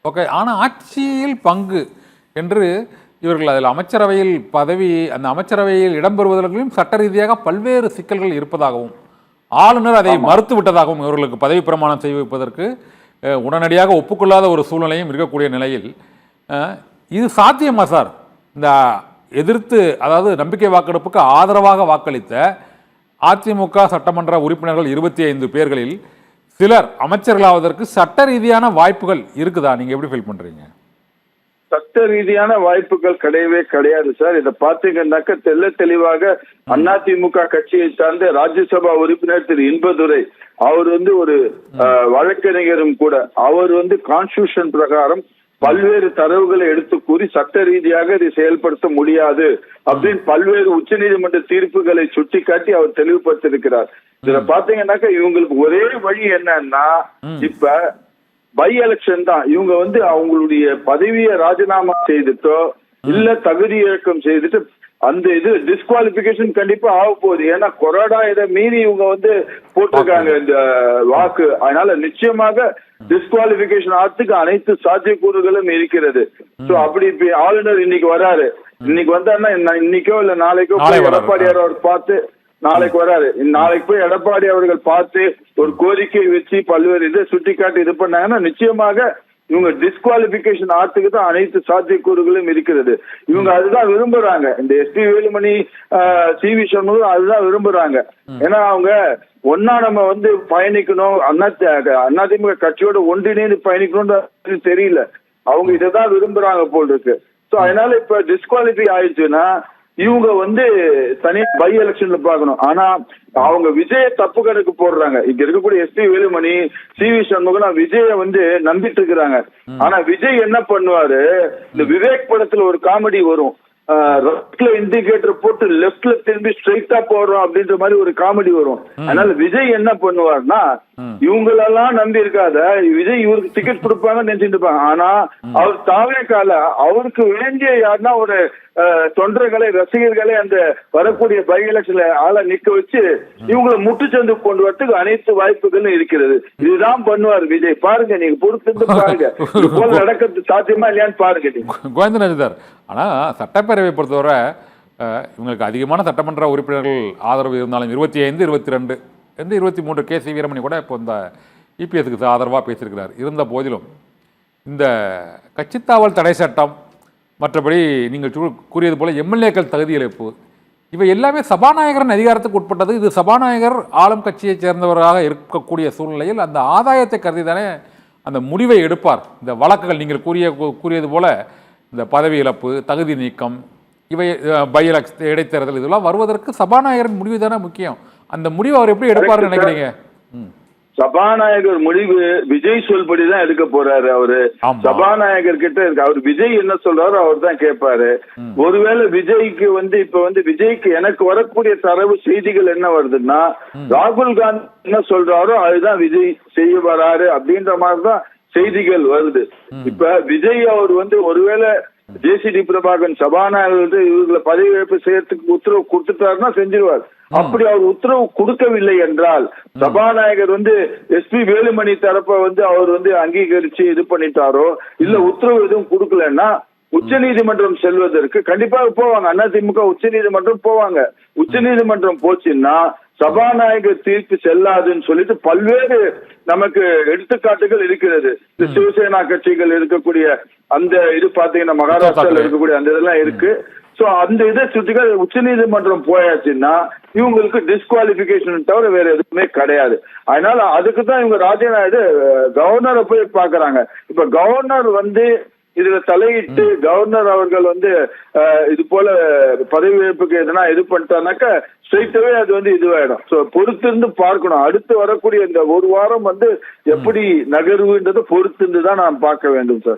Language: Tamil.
ஓகே. ஆனால் ஆட்சியில் பங்கு என்று இவர்கள் அதில் அமைச்சரவையில் பதவி, அந்த அமைச்சரவையில் இடம்பெறுவதற்கும் சட்ட ரீதியாக பல்வேறு சிக்கல்கள் இருப்பதாகவும் ஆளுநர் அதை மறுத்து விட்டதாகவும் இவர்களுக்கு பதவி பிரமாணம் செய்ய வைப்பதற்கு உடனடியாக ஒப்புக்கொள்ளாத ஒரு சூழ்நிலையும் இருக்கக்கூடிய நிலையில் இது சாத்தியமா சார்? இந்த எதிர்த்து, அதாவது நம்பிக்கை வாக்கெடுப்புக்கு ஆதரவாக வாக்களித்த அதிமுக சட்டமன்ற உறுப்பினர்கள் 25 பேர்களில் சிலர் அமைச்சர்களாவதற்கு சட்ட ரீதியான வாய்ப்புகள் இருக்குதா? நீங்க எப்படி ஃபீல் பண்றீங்க? சட்ட ரீதியான வாய்ப்புகள் கிடையவே கிடையாது சார். இதை பார்த்தீங்கன்னாக்க தெல்ல தெளிவாக அதிமுக கட்சியை சார்ந்த ராஜ்யசபா உறுப்பினர் திரு இன்பதுரை, அவர் ஒரு வழக்கறிஞரும் கூட, அவர் கான்ஸ்டிடியூஷன் பிரகாரம் பல்வேறு தரவுகளை எடுத்து கூறி சட்ட ரீதியாக இதை செயல்படுத்த முடியாது அப்படின்னு பல்வேறு உச்சநீதிமன்ற தீர்ப்புகளை சுட்டிக்காட்டி அவர் தெளிவுபடுத்திருக்கிறார். இதுல பாத்தீங்கன்னாக்க இவங்களுக்கு ஒரே வழி என்னன்னா, இப்ப பை எலெக்ஷன் தான். இவங்க அவங்களுடைய பதவியை ராஜினாமா செய்துட்டோ இல்ல தகுதி இழக்கம் செய்துட்டு அந்த இது டிஸ்குவாலிபிகேஷன் கண்டிப்பா ஆக போகுது. ஏன்னா கொரோனா இதை மீறி இவங்க போட்டிருக்காங்க இந்த வாக்கு. அதனால நிச்சயமாக டிஸ்குவாலிபிகேஷன் ஆகிறதுக்கு அனைத்து சாத்தியக்கூறுகளும் இருக்கிறது. சோ அப்படி இப்ப ஆளுநர் இன்னைக்கு வராரு, இன்னைக்கு வந்தாருன்னா இன்னைக்கோ இல்ல நாளைக்கோ எடப்பாடியார் அவர் பார்த்து, நாளைக்கு வராரு, நாளைக்கு போய் எடப்பாடி அவர்கள் பார்த்து ஒரு கோரிக்கை வச்சு பல்வேறு இதை சுட்டிக்காட்டி இது பண்ணாங்கன்னா நிச்சயமாக இவங்க டிஸ்குவாலிபிகேஷன் ஆர்த்துக்கு தான் அனைத்து சாத்தியக்கூறுகளும் இருக்கிறது. இவங்க அதுதான் விரும்புறாங்க. இந்த எஸ்பி வேலுமணி, சி.வி. சண்முகம் அதுதான் விரும்புறாங்க. ஏன்னா அவங்க ஒன்னா நம்ம பயணிக்கணும், அதிமுக கட்சியோட ஒன்றிணைந்து பயணிக்கணும்னு தெரியல, அவங்க இதைதான் விரும்புறாங்க போல் இருக்கு. சோ அதனால இப்ப டிஸ்குவாலிஃபை ஆயிடுச்சுன்னா இவங்க தனியா பை எலெக்ஷன்ல பாக்கணும். ஆனா அவங்க விஜய தப்பு கணக்கு போடுறாங்க. இங்க இருக்கக்கூடிய எஸ்பி வேலுமணி, சி.வி. சண்முகம் விஜய நம்பிட்டு இருக்கிறாங்க. ஆனா விஜய் என்ன பண்ணுவாரு, இந்த விவேக் படத்துல ஒரு காமெடி வரும், ரைட்ல இண்டிகேட்டர் போட்டு லெப்ட்ல திரும்பி ஸ்ட்ரைட்டா போடுறோம் அப்படின்ற மாதிரி ஒரு காமெடி வரும். அதனால விஜய் என்ன பண்ணுவார்னா, இவங்களெல்லாம் நம்பி இருக்காத, விஜய் இவருக்கு டிக்கெட் கொடுப்பாங்கன்னு நினைச்சிட்டு இருப்பாங்க. ஆனா அவர் தாவேக்கால அவருக்கு வேண்டிய யாருன்னா ஒரு தொண்டர்களை, ரசிகர்களை அந்த வரக்கூடிய பை எலெக்ஷன்ல ஆளை நிக்க வச்சு இவங்களை முட்டுச்சந்து கொண்டு வரதுக்கு அனைத்து வாய்ப்புகளும் இருக்கிறது. இதுதான் பண்ணுவார் விஜய். பாருங்க, நீங்க பொறுத்து பாருங்க, இது போல நடக்கிறது சாத்தியமா இல்லையான்னு பாருங்க நீங்க. கோவிந்தராஜ் சார், ஆனா சட்டப்பேரவை பொறுத்தவரை இவங்களுக்கு அதிகமான சட்டமன்ற உறுப்பினர்கள் ஆதரவு இருந்தாலும் 25, 22, 23 கே.சி. வீரமணி கூட இப்போ இந்த இபிஎஸ்க்கு ஆதரவாக பேசியிருக்கிறார். இருந்த போதிலும் இந்த கட்சித்தாவல் தடை சட்டம், மற்றபடி நீங்கள் கூறியது போல எம்எல்ஏக்கள் தகுதி இழப்பு, இவை எல்லாமே சபாநாயகரின் அதிகாரத்துக்கு உட்பட்டது. இது சபாநாயகர் ஆளும் கட்சியைச் சேர்ந்தவராக இருக்கக்கூடிய சூழ்நிலையில் அந்த ஆதாயத்தை கருதி தானே அந்த முடிவை எடுப்பார். இந்த வழக்குகள் நீங்கள் கூறியது போல இந்த பதவி இழப்பு, தகுதி நீக்கம், இவை பை எலெக்ஷன், இடைத்தேர்தல், இதெல்லாம் வருவதற்கு சபாநாயகரின் முடிவு தானே முக்கியம். அந்த முடிவு அவர் எப்படி எடுப்பாருன்னு நினைக்கிறீங்க? சபாநாயகர் முடிவு விஜய் சொல்படிதான் எடுக்க போறாரு. அவரு சபாநாயகர் கிட்ட இருக்கு. அவர் விஜய் என்ன சொல்றாரோ அவர் தான் கேட்பாரு. ஒருவேளை விஜய்க்கு இப்ப விஜய்க்கு எனக்கு வரக்கூடிய தரவு செய்திகள் என்ன வருதுன்னா, ராகுல் காந்தி என்ன சொல்றாரோ அதுதான் விஜய் செய்ய வராரு அப்படின்ற மாதிரிதான் செய்திகள் வருது. இப்ப விஜய் அவர் ஒருவேளை ஜே.சி.டி. பிரபாகரன் சபாநாயகர் இவர்களை பதவி ஏற்பு செய்யறதுக்கு உத்தரவு கொடுத்துட்டாருன்னா செஞ்சிருவார். அப்படி அவர் உத்தரவு கொடுக்கவில்லை என்றால், சபாநாயகர் எஸ்பி வேலுமணி தரப்ப அவர் அங்கீகரிச்சு இது பண்ணிட்டாரோ இல்ல உத்தரவு எதுவும் கொடுக்கலன்னா உச்ச நீதிமன்றம் செல்வதற்கு கண்டிப்பாக போவாங்க. அதிமுக உச்ச நீதிமன்றம் போவாங்க. உச்ச நீதிமன்றம் போச்சுன்னா சபாநாயகர் தீர்ப்பு செல்லாதுன்னு சொல்லிட்டு பல்வேறு நமக்கு எடுத்துக்காட்டுகள் இருக்கிறது. இந்த சிவசேனா கட்சிகள் இருக்கக்கூடிய அந்த இது பாத்தீங்கன்னா மகாராஷ்டிரால இருக்கக்கூடிய அந்த இதெல்லாம் இருக்கு. சோ அந்த இதை சுற்றிக்க உச்ச நீதிமன்றம் போயாச்சுன்னா இவங்களுக்கு டிஸ்குவாலிபிகேஷன் தவிர வேற எதுவுமே கிடையாது. அதனால அதுக்கு தான் இவங்க ராஜநாயுடு கவர்னரை போய் பாக்குறாங்க. இப்ப கவர்னர் இதுல தலையிட்டு கவர்னர் அவர்கள் இது போல பதவி ஏற்புக்கு எதனா இது பண்ணிட்டானாக்க ஸ்ட்ரெயிட்டாவே அது இதுவாயிடும். சோ பொறுத்திருந்து பார்க்கணும். அடுத்து வரக்கூடிய இந்த ஒரு வாரம் எப்படி நகர்வுன்றதை பொறுத்திருந்து தான் நாம் பார்க்க வேண்டும் சார்.